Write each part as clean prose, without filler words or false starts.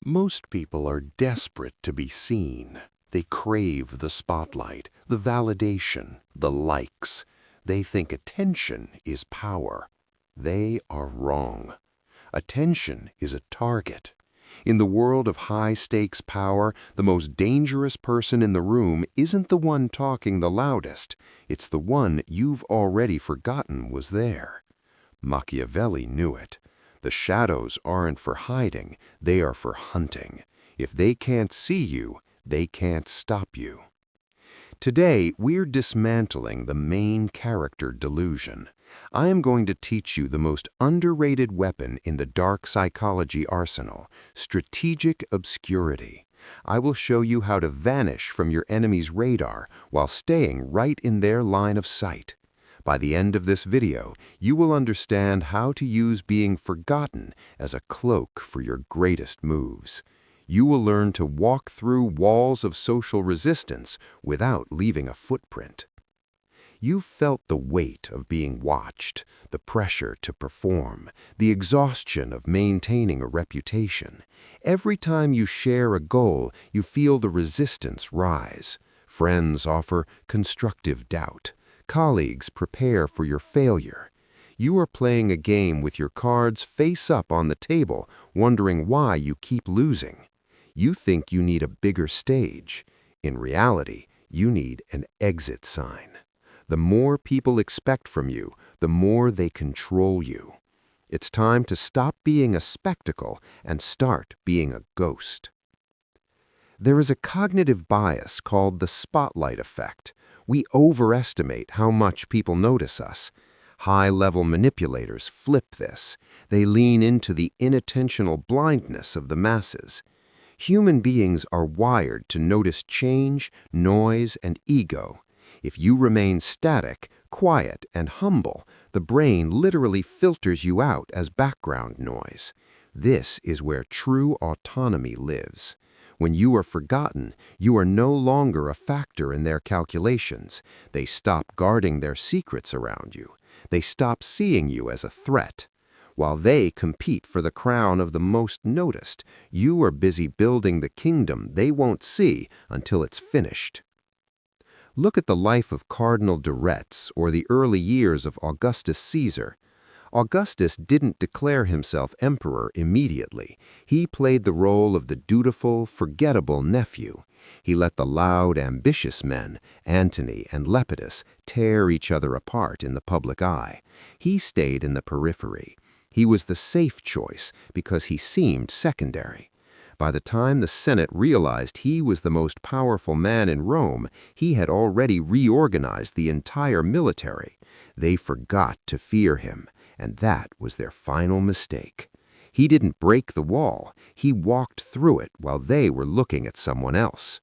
Most people are desperate to be seen. They crave the spotlight, the validation, the likes. They think attention is power. They are wrong. Attention is a target. In the world of high-stakes power, the most dangerous person in the room isn't the one talking the loudest. It's the one you've already forgotten was there. Machiavelli knew it. The shadows aren't for hiding, they are for hunting. If they can't see you, they can't stop you. Today, we're dismantling the main character delusion. I am going to teach you the most underrated weapon in the dark psychology arsenal, strategic obscurity. I will show you how to vanish from your enemy's radar while staying right in their line of sight. By the end of this video, you will understand how to use being forgotten as a cloak for your greatest moves. You will learn to walk through walls of social resistance without leaving a footprint. You've felt the weight of being watched, the pressure to perform, the exhaustion of maintaining a reputation. Every time you share a goal, you feel the resistance rise. Friends offer constructive doubt. Colleagues prepare for your failure. You are playing a game with your cards face up on the table, wondering why you keep losing. You think you need a bigger stage. In reality, you need an exit sign. The more people expect from you, the more they control you. It's time to stop being a spectacle and start being a ghost. There is a cognitive bias called the spotlight effect. We overestimate how much people notice us. High-level manipulators flip this. They lean into the inattentional blindness of the masses. Human beings are wired to notice change, noise, and ego. If you remain static, quiet, and humble, the brain literally filters you out as background noise. This is where true autonomy lives. When you are forgotten, you are no longer a factor in their calculations. They stop guarding their secrets around you. They stop seeing you as a threat. While they compete for the crown of the most noticed, you are busy building the kingdom they won't see until it's finished. Look at the life of Cardinal de Retz or the early years of Augustus Caesar. Augustus didn't declare himself emperor immediately. He played the role of the dutiful, forgettable nephew. He let the loud, ambitious men, Antony and Lepidus, tear each other apart in the public eye. He stayed in the periphery. He was the safe choice because he seemed secondary. By the time the Senate realized he was the most powerful man in Rome, he had already reorganized the entire military. They forgot to fear him, and that was their final mistake. He didn't break the wall, he walked through it while they were looking at someone else.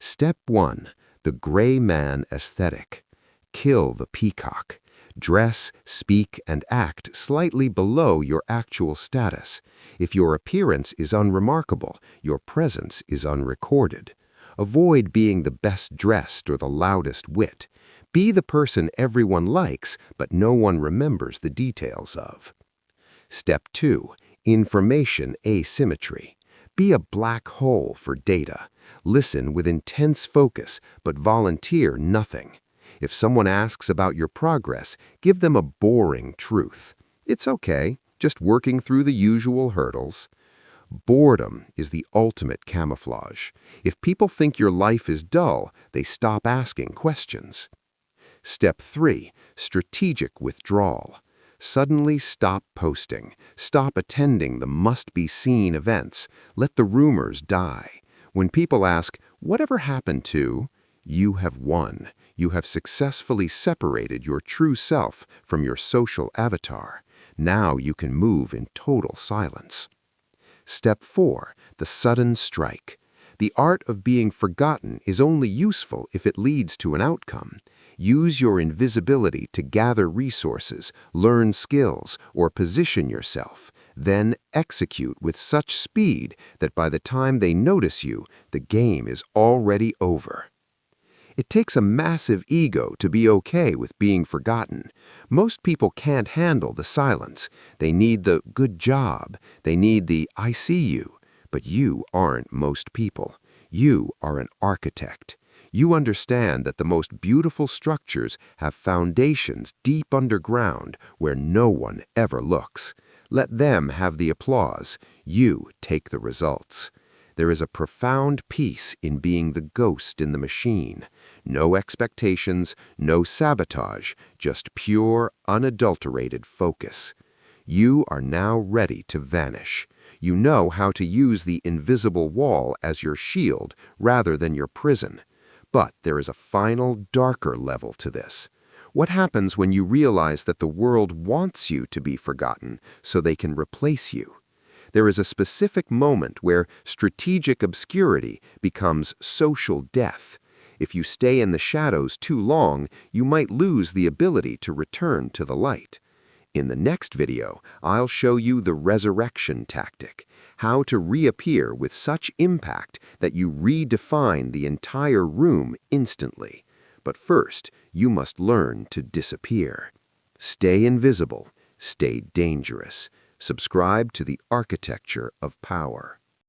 Step 1. The gray man aesthetic. Kill the peacock. Dress, speak, and act slightly below your actual status. If your appearance is unremarkable, your presence is unrecorded. Avoid being the best dressed or the loudest wit. Be the person everyone likes, but no one remembers the details of. Step 2. Information asymmetry. Be a black hole for data. Listen with intense focus, but volunteer nothing. If someone asks about your progress, give them a boring truth. It's okay, just working through the usual hurdles. Boredom is the ultimate camouflage. If people think your life is dull, they stop asking questions. Step 3. Strategic withdrawal. Suddenly stop posting. Stop attending the must-be-seen events. Let the rumors die. When people ask, "Whatever happened to?" you have won. You have successfully separated your true self from your social avatar. Now you can move in total silence. Step 4. The sudden strike. The art of being forgotten is only useful if it leads to an outcome. Use your invisibility to gather resources, learn skills, or position yourself. Then execute with such speed that by the time they notice you, the game is already over. It takes a massive ego to be okay with being forgotten. Most people can't handle the silence. They need the "good job." They need the "I see you." But you aren't most people. You are an architect. You understand that the most beautiful structures have foundations deep underground where no one ever looks. Let them have the applause. You take the results. There is a profound peace in being the ghost in the machine. No expectations, no sabotage, just pure, unadulterated focus. You are now ready to vanish. You know how to use the invisible wall as your shield rather than your prison. But there is a final, darker level to this. What happens when you realize that the world wants you to be forgotten so they can replace you? There is a specific moment where strategic obscurity becomes social death. If you stay in the shadows too long, you might lose the ability to return to the light. In the next video, I'll show you the resurrection tactic, how to reappear with such impact that you redefine the entire room instantly. But first, you must learn to disappear. Stay invisible, stay dangerous. Subscribe to the Architecture of Power.